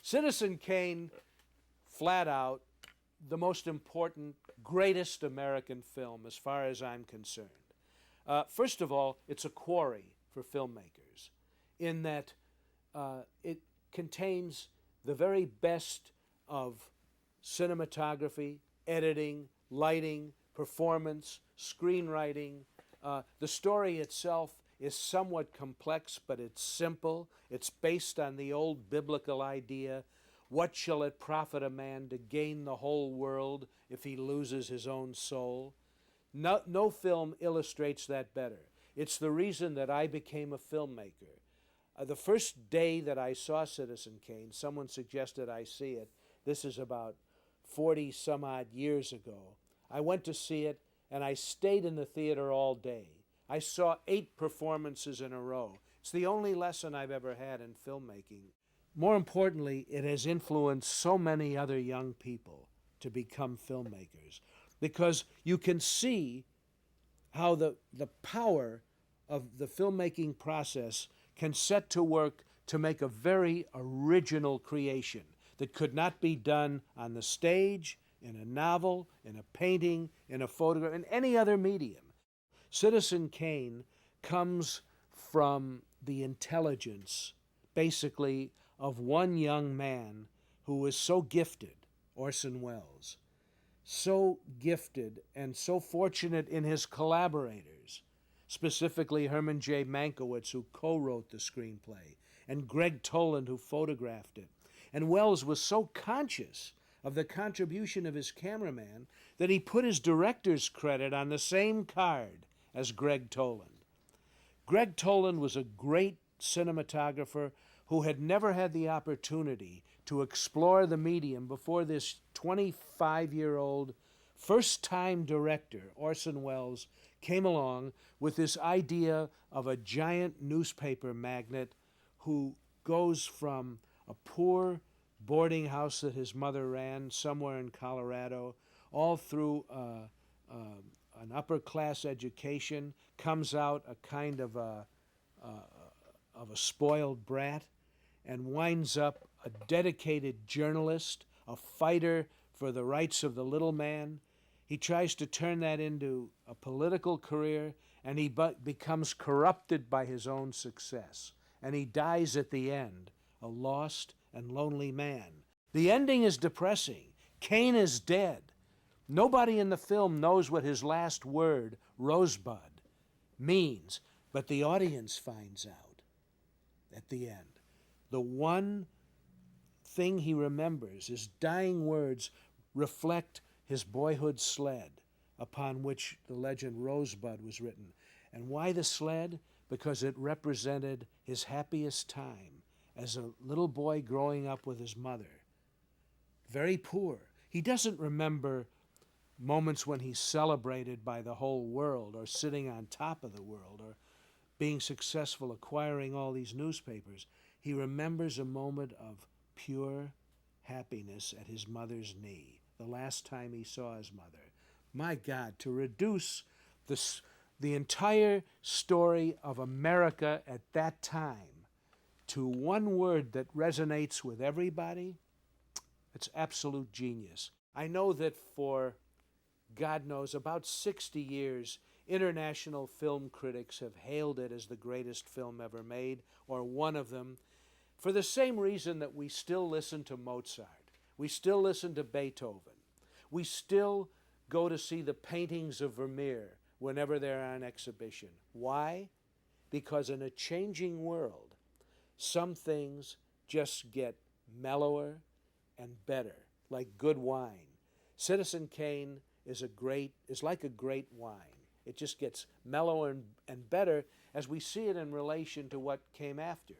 Citizen Kane, flat out, the most important, greatest American film as far as I'm concerned. First of all, it's a quarry for filmmakers in that it contains the very best of cinematography, editing, lighting, performance, screenwriting. The story itself is somewhat complex, but it's simple. It's based on the old biblical idea, what shall it profit a man to gain the whole world if he loses his own soul? No film illustrates that better. It's the reason that I became a filmmaker. The first day that I saw Citizen Kane, someone suggested I see it. This is about 40 some odd years ago. I went to see it and I stayed in the theater all day. I saw 8 performances in a row. It's the only lesson I've ever had in filmmaking. More importantly, it has influenced so many other young people to become filmmakers because you can see how the power of the filmmaking process can set to work to make a very original creation that could not be done on the stage, in a novel, in a painting, in a photograph, in any other medium. Citizen Kane comes from the intelligence, basically, of one young man who was so gifted, Orson Welles, so gifted and so fortunate in his collaborators, specifically Herman J. Mankiewicz, who co-wrote the screenplay, and Greg Toland, who photographed it. And Welles was so conscious of the contribution of his cameraman that he put his director's credit on the same card as Greg Toland. Greg Toland was a great cinematographer who had never had the opportunity to explore the medium before this 25-year-old first-time director, Orson Welles, came along with this idea of a giant newspaper magnate who goes from a poor boarding house that his mother ran somewhere in Colorado, all through an upper-class education, comes out a kind of a spoiled brat, and winds up a dedicated journalist, a fighter for the rights of the little man. He tries to turn that into a political career, and he becomes corrupted by his own success. And he dies at the end, a lost and lonely man. The ending is depressing. Kane is dead. Nobody in the film knows what his last word, Rosebud, means, but the audience finds out at the end. The one thing he remembers, his dying words, reflect his boyhood sled upon which the legend Rosebud was written. And why the sled? Because it represented his happiest time as a little boy growing up with his mother. Very poor. He doesn't remember moments when he's celebrated by the whole world or sitting on top of the world or being successful acquiring all these newspapers. He remembers a moment of pure happiness at his mother's knee, the last time he saw his mother. My God, to reduce the entire story of America at that time to one word that resonates with everybody, it's absolute genius. I know that for, God knows, about 60 years, international film critics have hailed it as the greatest film ever made, or one of them, for the same reason that we still listen to Mozart. We still listen to Beethoven. We still go to see the paintings of Vermeer whenever they're on exhibition. Why? Because in a changing world, some things just get mellower and better, like good wine. Citizen Kane is like a great wine. It just gets mellower and better as we see it in relation to what came after.